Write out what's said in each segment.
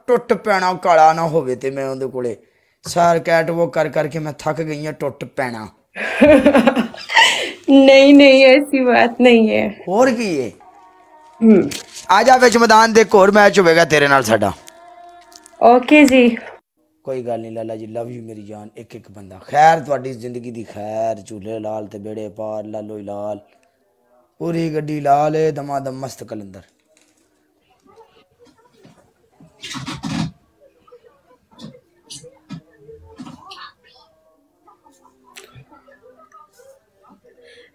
टुट पैना काला ना होवे ते मैं उहदे कोले सार कैट वो कर करके मैं थक गई हूं टुट पैना। नहीं नहीं ऐसी बात नहीं है। और की है आ जा विच मैदान दे होर मैच होवेगा तेरे नाल साडा। ओके जी कोई गल नहीं लाला जी लव यू मेरी जान। एक एक बंदा खैर तुहाडी जिंदगी दी खैर झूले लाल ते बेड़े पार लालो लाल पूरी गड्डी लाल है दमादम मस्त कलंदर।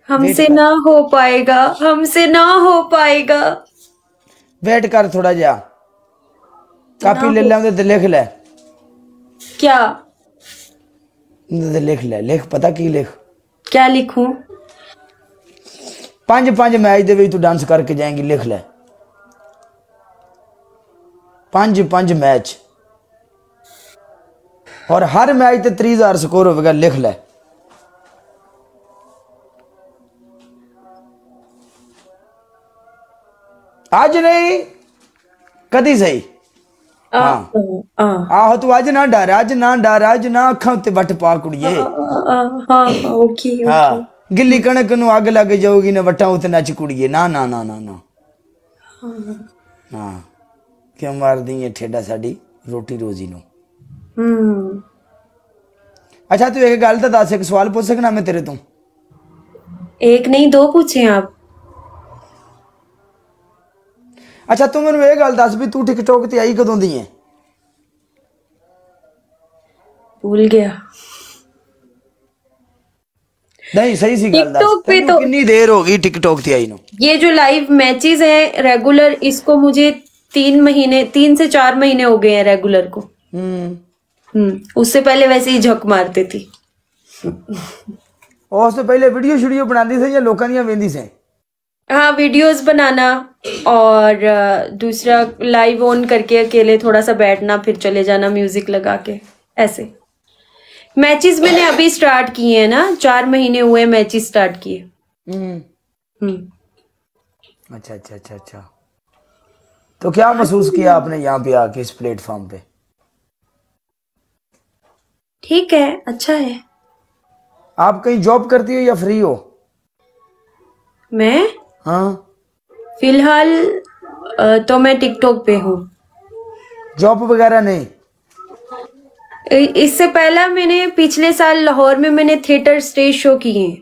हमसे ना हो पाएगा, हमसे ना हो पाएगा। वेट कर थोड़ा जा कापी ले ले उधर लिख ले। क्या लिख ले लिख पता की लिख क्या लिखूं? 5 मैच दे तू डांस करके जाएंगी लिख ले 5 मैच और हर मैच ते 30,000 स्कोर होगा लिख ले। आज नहीं कदी सही आहो तू आज ना डर आज ना अखा उत्ते वट पा कुड़िए। गिल्ली कणक नू अग लग जाऊगी ना वटा उत्ते नच कुड़िए ना ना ना ना ना हाँ क्यों मार दी है ठेडा साडी रोटी रोजी नू। अच्छा तू एक गल तो दस एक सवाल पूछ सकना मैं तेरे तो? एक नहीं 2 पूछे आप। अच्छा तू मैनू ये गल दस भी तू टिकटॉक ते आई कदों दी है? भूल गया। नहीं सही सी गल दस पे तो कितनी देर हो गई टिकटॉक ते आई नो? ये जो लाइव मैचेस हैं रेगुलर इसको मुझे 3 से 4 महीने हो गए हैं रेगुलर को। उससे पहले वैसे ही झक मारते थी। और उससे पहले वीडियो शुडियो बनाती से या लोकां दियां वेंदी से? हाँ वीडियोस बनाना और दूसरा लाइव ऑन करके अकेले थोड़ा सा बैठना फिर चले जाना म्यूजिक लगा के ऐसे। मैचेस मैंने अभी स्टार्ट किए हैं ना 4 महीने हुए मैचेस स्टार्ट किए। अच्छा अच्छा अच्छा अच्छा तो क्या महसूस किया आपने यहाँ पे आके इस प्लेटफॉर्म पे? ठीक है अच्छा है। आप कहीं जॉब करती हो या फ्री हो? मैं हाँ फिलहाल तो मैं टिकटॉक पे हूँ। जॉब वगैरह नहीं? इससे पहला मैंने पिछले साल लाहौर में मैंने थिएटर स्टेज शो किए हैं।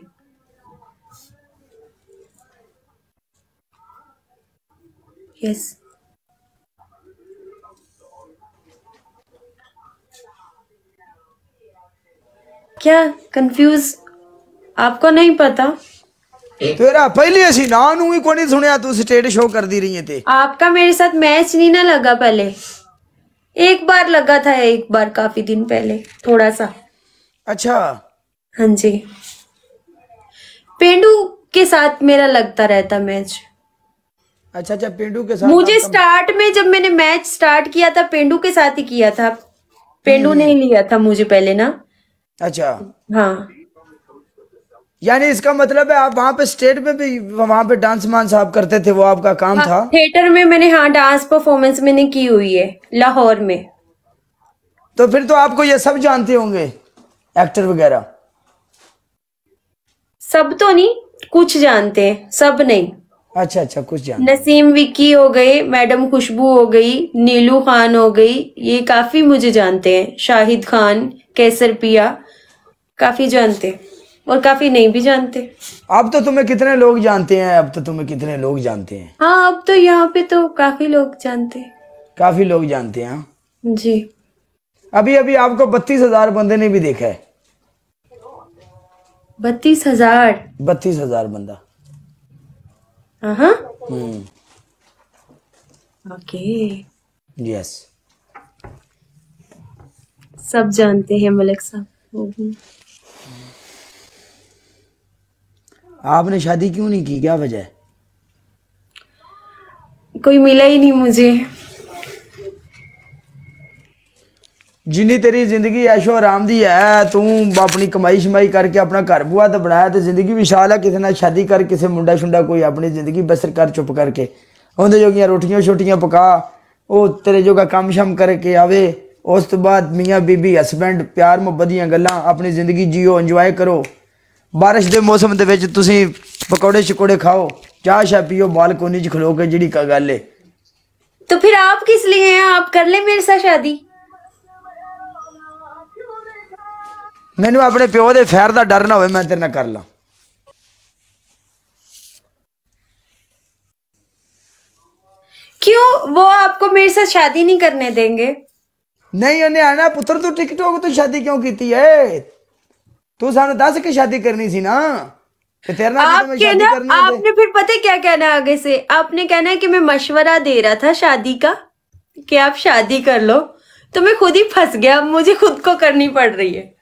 यस क्या कंफ्यूज आपको नहीं पता? तेरा पहले ऐसी ना नू ही कोनी सुनिया तू स्टेज शो कर दी रही है ते। आपका मेरे साथ मैच नहीं ना लगा पहले? एक बार लगा था एक बार काफी दिन पहले थोड़ा सा। अच्छा हाँ जी पेंडू के साथ मेरा लगता रहता मैच। अच्छा अच्छा पेंडू के साथ मुझे स्टार्ट में जब मैंने मैच स्टार्ट किया था पेंडू के साथ ही किया था। पेंडू ने लिया था मुझे पहले ना। अच्छा हाँ यानी इसका मतलब है आप वहाँ पे स्टेट में भी वहाँ पे डांस मांस आप करते थे वो आपका काम था? थिएटर में मैंने हाँ डांस परफॉर्मेंस मैंने की हुई है लाहौर में। तो फिर तो आपको ये सब जानते होंगे एक्टर वगैरह? सब तो नहीं कुछ जानते हैं सब नहीं। अच्छा अच्छा कुछ जानते। नसीम विक्की हो गए, मैडम खुशबू हो गई, नीलू खान हो गई, ये काफी मुझे जानते हैं। शाहिद खान, कैसर पिया काफी जानते हैं और काफी नहीं भी जानते। अब तो तुम्हें कितने लोग जानते हैं? अब तो तुम्हें कितने लोग जानते हैं? हाँ अब तो यहाँ पे तो काफी लोग जानते हैं। काफी लोग जानते हैं हाँ? जी अभी अभी आपको 32,000 बंदे ने भी देखा है। 32,000? 32,000 बंदा। हाँ ओके यस सब जानते हैं मलिक साहब। आपने शादी क्यों नहीं की? क्या वजह है? कोई मिला ही नहीं मुझे। जिन्नी तेरी जिंदगी ऐशो आराम दी है तू अपनी कमाई शमाई करके अपना घर बुआ तो बनाया तो जिंदगी विशाल है। किसी ना शादी कर किसी मुंडा शुंडा कोई अपनी जिंदगी बसर कर चुप करके उन्हें जोगियां रोटियां छोटियां पका ਉਹ ਤੇਰੇ ਜੋਗਾ ਕੰਮ ਸ਼ਮ ਕਰਕੇ ਆਵੇ। ਉਸ ਤੋਂ ਬਾਅਦ ਮੀਆਂ ਬੀਬੀ ਹਸਬੈਂਡ ਪਿਆਰ ਮੁਹੱਬਤ ਦੀਆਂ ਗੱਲਾਂ, ਆਪਣੀ ਜ਼ਿੰਦਗੀ ਜੀਓ, ਇੰਜੋਏ ਕਰੋ। ਬਾਰਿਸ਼ ਦੇ ਮੌਸਮ ਦੇ ਵਿੱਚ ਤੁਸੀਂ ਪਕੌੜੇ ਸ਼ਕੌੜੇ ਖਾਓ, ਚਾਹ ਸ਼ਾਹ ਪੀਓ ਬਾਲਕੋਨੀ 'ਚ ਖਲੋ ਕੇ, ਜਿਹੜੀ ਗੱਲ ਹੈ। तो फिर आप किस लिए हैं? आप कर ले मेरे साथ शादी। ਮੈਨੂੰ ਆਪਣੇ ਪਿਓ ਦੇ ਫੈਰ ਦਾ ਡਰ ਨਾ ਹੋਵੇ, ਮੈਂ ਤੇਰੇ ਨਾਲ ਕਰ ਲਾਂ। क्यों? वो आपको मेरे साथ शादी नहीं करने देंगे? नहीं उन्हें आना पुत्र तू टिकटॉक तो शादी क्यों की है? तू सानू दस के शादी करनी सी ना, तेरे नाल मैं शादी करनी। आपने फिर पता क्या कहना आगे से? आपने कहना कि मैं मशवरा दे रहा था शादी का कि आप शादी कर लो, तो मैं खुद ही फंस गया, मुझे खुद को करनी पड़ रही है।